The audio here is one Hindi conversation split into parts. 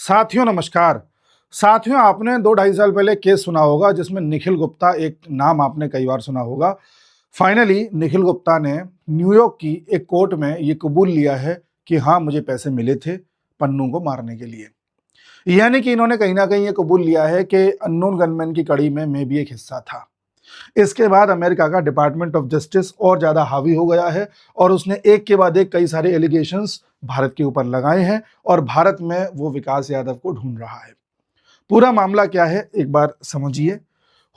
साथियों नमस्कार। साथियों, आपने 2-2.5 साल पहले केस सुना होगा जिसमें निखिल गुप्ता, एक नाम आपने कई बार सुना होगा। फाइनली निखिल गुप्ता ने न्यूयॉर्क की एक कोर्ट में ये कबूल लिया है कि हाँ, मुझे पैसे मिले थे पन्नू को मारने के लिए। यानी कि इन्होंने कहीं ना कहीं ये कबूल लिया है कि अननोन गनमैन की कड़ी में मैं भी एक हिस्सा था। इसके बाद अमेरिका का डिपार्टमेंट ऑफ जस्टिस और ज्यादा हावी हो गया है और उसने एक के बाद एक कई सारे एलिगेशंस भारत के ऊपर लगाए हैं और भारत में वो विकास यादव को ढूंढ रहा है। पूरा मामला क्या है एक बार समझिए।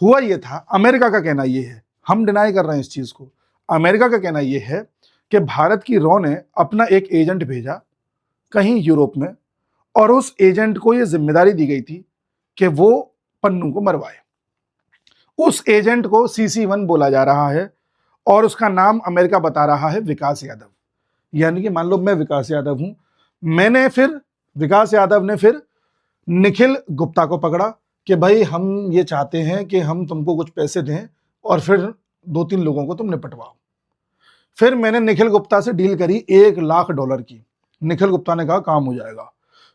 हुआ ये था, अमेरिका का कहना ये है, हम डिनाई कर रहे हैं इस चीज को। अमेरिका का कहना ये है कि भारत की रॉ ने अपना एक एजेंट भेजा कहीं यूरोप में और उस एजेंट को ये जिम्मेदारी दी गई थी कि वो पन्नू को मरवाए। उस एजेंट को CC1 बोला जा रहा है और उसका नाम अमेरिका बता रहा है विकास यादव। यानी कि मान लो मैं विकास यादव हूं, विकास यादव ने फिर निखिल गुप्ता को पकड़ा कि भाई हम ये चाहते हैं कि हम तुमको कुछ पैसे दें और फिर 2-3 लोगों को तुम निपटवाओ। फिर मैंने निखिल गुप्ता से डील करी $1 लाख की। निखिल गुप्ता ने कहा काम हो जाएगा।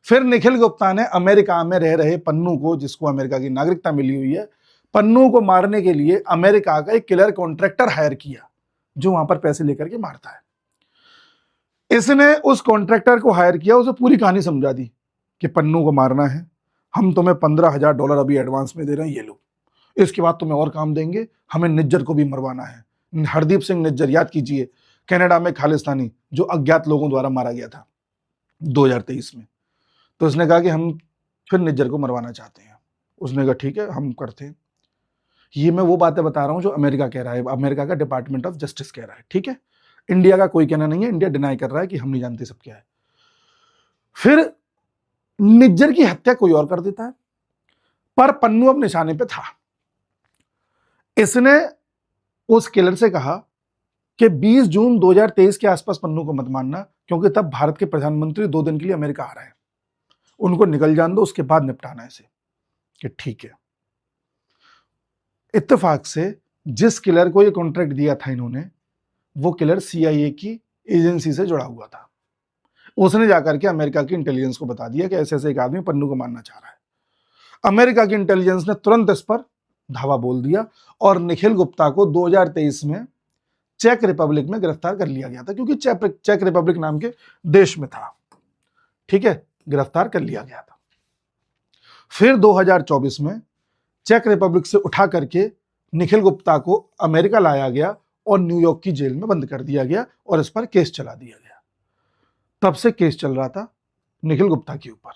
फिर निखिल गुप्ता ने अमेरिका में रह रहे पन्नू को, जिसको अमेरिका की नागरिकता मिली हुई है, पन्नू को मारने के लिए अमेरिका का एक किलर कॉन्ट्रैक्टर हायर किया जो वहां पर पैसे लेकर के मारता है। इसने उस कॉन्ट्रैक्टर को हायर किया, उसे पूरी कहानी समझा दी कि पन्नू को मारना है, हम तुम्हें $15,000 अभी एडवांस में दे रहे हैं, ये लो, इसके बाद तुम्हें और काम देंगे, हमें निज्जर को भी मरवाना है। हरदीप सिंह निज्जर, याद कीजिए, कनाडा में खालिस्तानी जो अज्ञात लोगों द्वारा मारा गया था 2023 में। तो उसने कहा कि हम फिर निज्जर को मरवाना चाहते हैं। उसने कहा ठीक है, हम करते हैं। ये मैं वो बातें बता रहा हूं जो अमेरिका कह रहा है, अमेरिका का डिपार्टमेंट ऑफ जस्टिस कह रहा है, ठीक है। इंडिया का कोई कहना नहीं है, इंडिया डिनाई कर रहा है कि हम नहीं जानते सब क्या है। फिर निज्जर की हत्या कोई और कर देता है, पर पन्नू अब निशाने पे था। इसने उस किलर से कहा कि 20 जून 2023 के आसपास पन्नू को मत मारना, क्योंकि तब भारत के प्रधानमंत्री 2 दिन के लिए अमेरिका आ रहे हैं, उनको निकल जान दो, उसके बाद निपटाना इसे। कि ठीक है। इत्तेफाक से जिस किलर को ये कॉन्ट्रैक्ट दिया था इन्होंने, वो किलर CIA की एजेंसी से जुड़ा हुआ था। उसने जाकर के अमेरिका की इंटेलिजेंस को बता दिया कि ऐसे ऐसे एक आदमी पन्नू को मारना चाह रहा है। अमेरिका की इंटेलिजेंस ने तुरंत इस पर धावा बोल दिया और निखिल गुप्ता को 2023 में चेक रिपब्लिक में गिरफ्तार कर लिया गया था, क्योंकि चेक रिपब्लिक नाम के देश में था, ठीक है, गिरफ्तार कर लिया गया था। फिर 2024 में चेक रिपब्लिक से उठा करके निखिल गुप्ता को अमेरिका लाया गया और न्यूयॉर्क की जेल में बंद कर दिया गया और इस पर केस चला दिया गया। तब से केस चल रहा था निखिल गुप्ता के ऊपर।